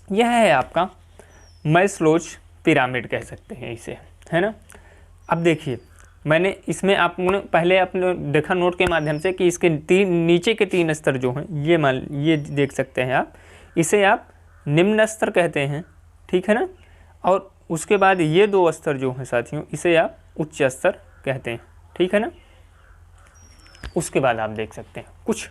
यह है आपका मैस्लोज पिरामिड कह सकते हैं इसे, है ना। अब देखिए मैंने इसमें आपने पहले आपने देखा नोट के माध्यम से कि इसके नीचे के 3 स्तर जो हैं ये देख सकते हैं आप, इसे आप निम्न स्तर कहते हैं, ठीक है ना। और उसके बाद ये 2 स्तर जो हैं साथियों, इसे आप उच्च स्तर कहते हैं, ठीक है ना। उसके बाद आप देख सकते हैं कुछ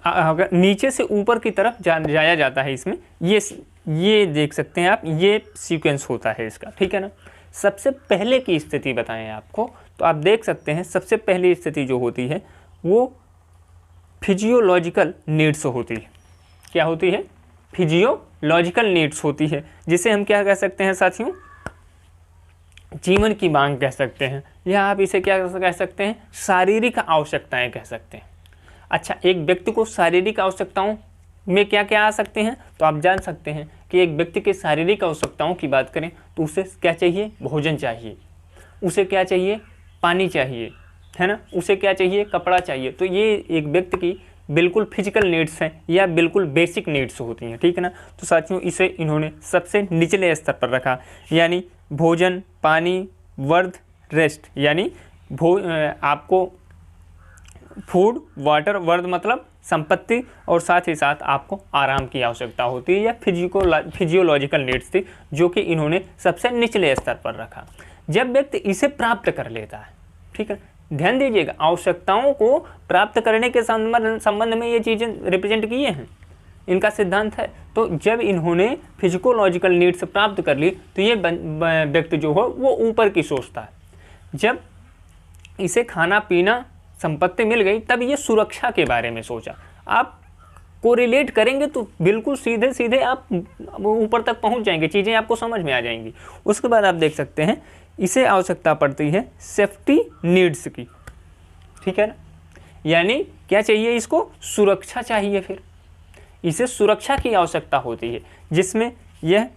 अगर नीचे से ऊपर की तरफ जाया जाता है इसमें, ये देख सकते हैं आप, ये सीक्वेंस होता है इसका, ठीक है ना। सबसे पहले की स्थिति बताएं आपको, तो आप देख सकते हैं सबसे पहली स्थिति जो होती है वो फिजियोलॉजिकल नीड्स होती है। क्या होती है? फिजियोलॉजिकल नीड्स होती है, जिसे हम क्या कह सकते हैं साथियों? जीवन की मांग कह सकते हैं, या आप इसे क्या कह सकते हैं? शारीरिक आवश्यकताएं कह सकते हैं। अच्छा, एक व्यक्ति को शारीरिक आवश्यकताओं में क्या क्या आ सकते हैं, तो आप जान सकते हैं कि एक व्यक्ति के शारीरिक आवश्यकताओं की बात करें तो उसे क्या चाहिए? भोजन चाहिए। उसे क्या चाहिए? पानी चाहिए, है ना। उसे क्या चाहिए? कपड़ा चाहिए। तो ये एक व्यक्ति की बिल्कुल फिजिकल नीड्स हैं या बिल्कुल बेसिक नीड्स होती हैं, ठीक है ना। तो साथियों इसे इन्होंने सबसे निचले स्तर पर रखा, यानी भोजन, पानी, वर्ध, रेस्ट, यानी आपको फूड, वाटर, वर्ध मतलब संपत्ति, और साथ ही साथ आपको आराम की आवश्यकता होती है, या फिजियोलॉजिकल नीड्स थी, जो कि इन्होंने सबसे निचले स्तर पर रखा। जब व्यक्ति इसे प्राप्त कर लेता है, ठीक है, ध्यान दीजिएगा, आवश्यकताओं को प्राप्त करने के संबंध में ये चीज़ें रिप्रेजेंट किए हैं, इनका सिद्धांत है। तो जब इन्होंने फिजिकोलॉजिकल नीड्स प्राप्त कर ली तो ये व्यक्ति जो हो वो ऊपर की सोचता है। जब इसे खाना पीना संपत्ति मिल गई तब ये सुरक्षा के बारे में सोचा। आप कोरिलेट करेंगे तो बिल्कुल सीधे सीधे आप ऊपर तक पहुंच जाएंगे, चीज़ें आपको समझ में आ जाएंगी। उसके बाद आप देख सकते हैं इसे आवश्यकता पड़ती है सेफ्टी नीड्स की, ठीक है ना। यानी क्या चाहिए इसको? सुरक्षा चाहिए। फिर इसे सुरक्षा की आवश्यकता होती है, जिसमें यह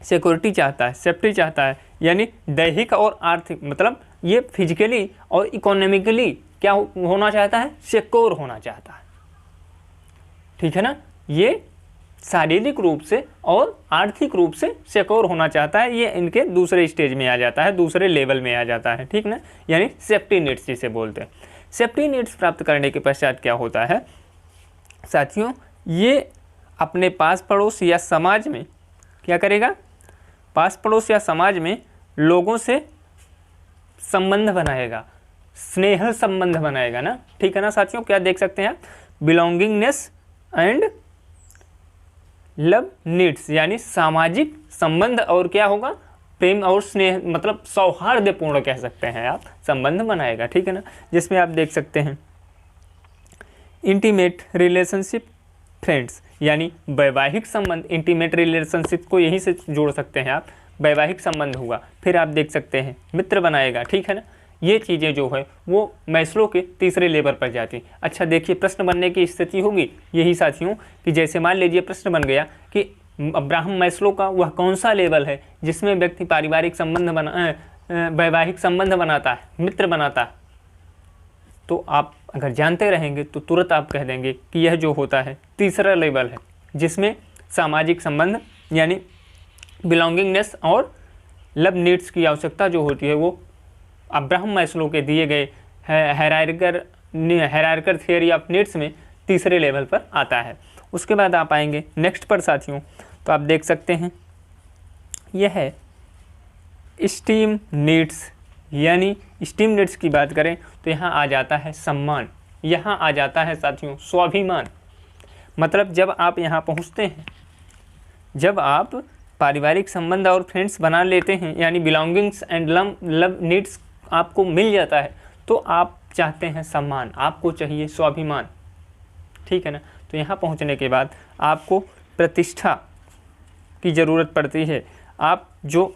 सिक्योरिटी चाहता है, सेफ्टी चाहता है, यानी दैहिक और आर्थिक, मतलब ये फिजिकली और इकोनॉमिकली क्या होना चाहता है? सिक्योर होना चाहता है, ठीक है ना। ये शारीरिक रूप से और आर्थिक रूप से सिक्योर होना चाहता है। ये इनके दूसरे स्टेज में आ जाता है, दूसरे लेवल में आ जाता है, ठीक ना। यानी सेफ्टी नीड्स जिसे बोलते हैं। सेफ्टी नीड्स प्राप्त करने के पश्चात क्या होता है साथियों? ये अपने पास पड़ोस या समाज में क्या करेगा? पास पड़ोस या समाज में लोगों से संबंध बनाएगा, स्नेह संबंध बनाएगा ना, ठीक है ना साथियों। क्या देख सकते हैं आप? बिलोंगिंगनेस एंड लव नीड्स, यानी सामाजिक संबंध और क्या होगा? प्रेम और स्नेह, मतलब सौहार्दपूर्ण कह सकते हैं आप, संबंध बनाएगा, ठीक है ना। जिसमें आप देख सकते हैं इंटीमेट रिलेशनशिप, फ्रेंड्स, यानी वैवाहिक संबंध। इंटीमेट रिलेशनशिप को यहीं से जोड़ सकते हैं आप, वैवाहिक संबंध हुआ। फिर आप देख सकते हैं मित्र बनाएगा, ठीक है ना। ये चीज़ें जो है वो मैस्लो के तीसरे लेवल पर जाती। अच्छा देखिए, प्रश्न बनने की स्थिति होगी यही साथियों कि जैसे मान लीजिए प्रश्न बन गया कि अब्राहम मैस्लो का वह कौन सा लेवल है जिसमें व्यक्ति पारिवारिक संबंध वैवाहिक संबंध बनाता है, मित्र बनाता है। तो आप अगर जानते रहेंगे तो तुरंत आप कह देंगे कि यह जो होता है तीसरा लेवल है, जिसमें सामाजिक संबंध यानी बिलोंगिंगनेस और लव नीड्स की आवश्यकता जो होती है वो अब्राहम मैस्लो के दिए गए हायरार्किकल थियरी ऑफ नीड्स में तीसरे लेवल पर आता है। उसके बाद आप आएंगे नेक्स्ट पर साथियों, तो आप देख सकते हैं यह है स्टीम नीड्स। यानी स्टीम नीड्स की बात करें तो यहाँ आ जाता है सम्मान, यहाँ आ जाता है साथियों स्वाभिमान। मतलब जब आप यहाँ पहुँचते हैं, जब आप पारिवारिक संबंध और फ्रेंड्स बना लेते हैं, यानी बिलोंगिंग्स एंड लव नीड्स आपको मिल जाता है, तो आप चाहते हैं सम्मान, आपको चाहिए स्वाभिमान, ठीक है ना। तो यहाँ पहुँचने के बाद आपको प्रतिष्ठा की ज़रूरत पड़ती है। आप जो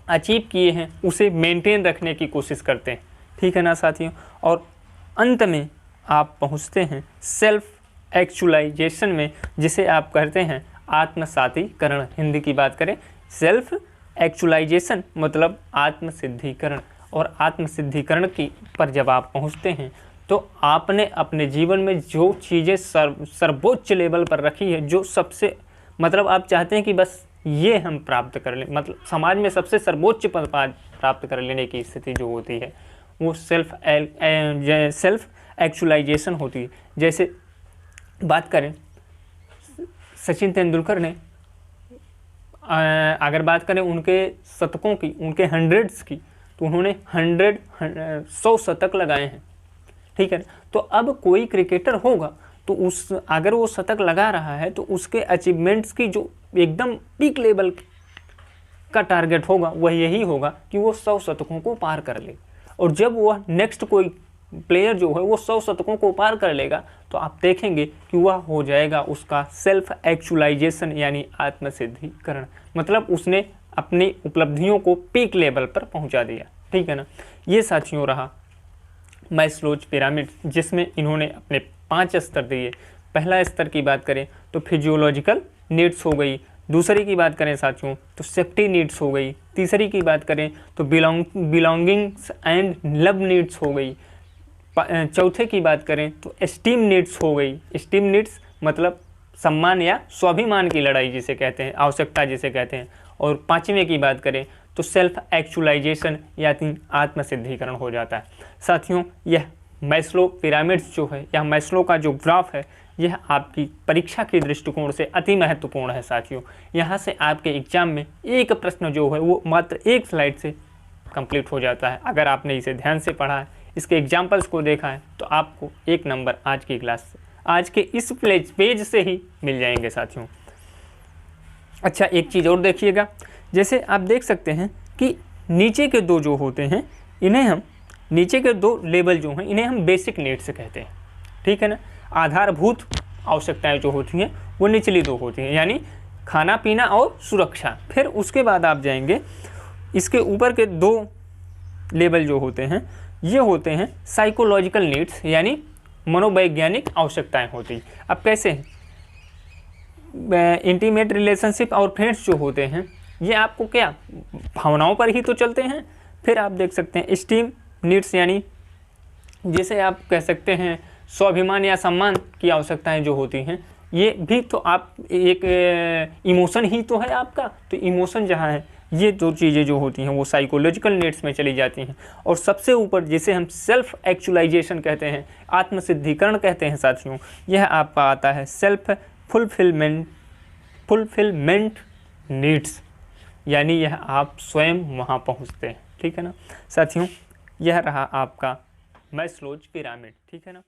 अचीव किए हैं उसे मेंटेन रखने की कोशिश करते हैं, ठीक है ना साथियों। और अंत में आप पहुँचते हैं सेल्फ एक्चुअलाइजेशन में, जिसे आप कहते हैं आत्मसातीकरण। हिंदी की बात करें, सेल्फ एक्चुअलाइजेशन मतलब आत्मसिद्धिकरण। और आत्मसिद्धिकरण की पर जब आप पहुंचते हैं तो आपने अपने जीवन में जो चीज़ें सर्वोच्च लेवल पर रखी है, जो सबसे मतलब आप चाहते हैं कि बस ये हम प्राप्त कर लें, मतलब समाज में सबसे सर्वोच्च पद प्राप्त कर लेने की स्थिति जो होती है वो सेल्फ एक्चुअलाइजेशन होती है। जैसे बात करें सचिन तेंदुलकर ने, अगर बात करें उनके शतकों की, उनके हंड्रेड्स की, तो उन्होंने 100 शतक लगाए हैं, ठीक है। तो अब कोई क्रिकेटर होगा तो अगर वो शतक लगा रहा है तो उसके अचीवमेंट्स की जो एकदम पीक लेवल का टारगेट होगा वह यही होगा कि वो 100 शतकों को पार कर ले। और जब वह नेक्स्ट कोई प्लेयर जो है वो 100 शतकों को पार कर लेगा तो आप देखेंगे कि वह हो जाएगा उसका सेल्फ एक्चुअलाइजेशन यानी आत्मसिद्धीकरण, मतलब उसने अपनी उपलब्धियों को पीक लेवल पर पहुंचा दिया, ठीक है ना। ये साथियों रहा मैस्लोज पिरामिड, जिसमें इन्होंने अपने 5 स्तर दिए। पहला स्तर की बात करें तो फिजियोलॉजिकल नीड्स हो गई, दूसरी की बात करें साथियों तो सेफ्टी नीड्स हो गई, तीसरी की बात करें तो बिलोंगिंग्स एंड लव नीड्स हो गई, चौथे की बात करें तो एस्टीम नीड्स हो गई। एस्टीम नीड्स मतलब सम्मान या स्वाभिमान की लड़ाई जिसे कहते हैं, आवश्यकता जिसे कहते हैं। और पांचवें की बात करें तो सेल्फ एक्चुअलाइजेशन यानी आत्मसिद्धीकरण हो जाता है। साथियों यह मैस्लो पिरामिड्स जो है या मैस्लो का जो ग्राफ है यह आपकी परीक्षा के दृष्टिकोण से अति महत्वपूर्ण है साथियों। यहाँ से आपके एग्जाम में एक प्रश्न जो है वो मात्र एक स्लाइड से कंप्लीट हो जाता है। अगर आपने इसे ध्यान से पढ़ा है, इसके एग्जाम्पल्स को देखा है तो आपको 1 नंबर आज की क्लास से, आज के इस पेज से ही मिल जाएंगे साथियों। अच्छा एक चीज़ और देखिएगा, जैसे आप देख सकते हैं कि नीचे के 2 जो होते हैं इन्हें हम, नीचे के 2 लेवल जो हैं इन्हें हम बेसिक नीड्स कहते हैं, ठीक है ना। आधारभूत आवश्यकताएं जो होती हैं वो निचली 2 होती हैं, यानी खाना पीना और सुरक्षा। फिर उसके बाद आप जाएंगे इसके ऊपर के 2 लेवल जो होते हैं ये होते हैं साइकोलॉजिकल नीड्स यानी मनोवैज्ञानिक आवश्यकताएं होती। अब कैसे हैं, इंटीमेट रिलेशनशिप और फ्रेंड्स जो होते हैं ये आपको क्या भावनाओं पर ही तो चलते हैं। फिर आप देख सकते हैं एस्टीम नीड्स यानी जैसे आप कह सकते हैं स्वाभिमान या सम्मान की आवश्यकताएं जो होती हैं, ये भी तो आप एक इमोशन ही तो है आपका, तो इमोशन जहाँ है ये 2 चीज़ें जो होती हैं वो साइकोलॉजिकल नीड्स में चली जाती हैं। और सबसे ऊपर जिसे हम सेल्फ एक्चुअलाइजेशन कहते हैं, आत्मसिद्धीकरण कहते हैं साथियों, यह आपका आता है सेल्फ फुलफिलमेंट नीड्स, यानी यह आप स्वयं वहाँ पहुँचते हैं, ठीक है ना। साथियों यह रहा आपका मैस्लोज पिरामिड, ठीक है ना।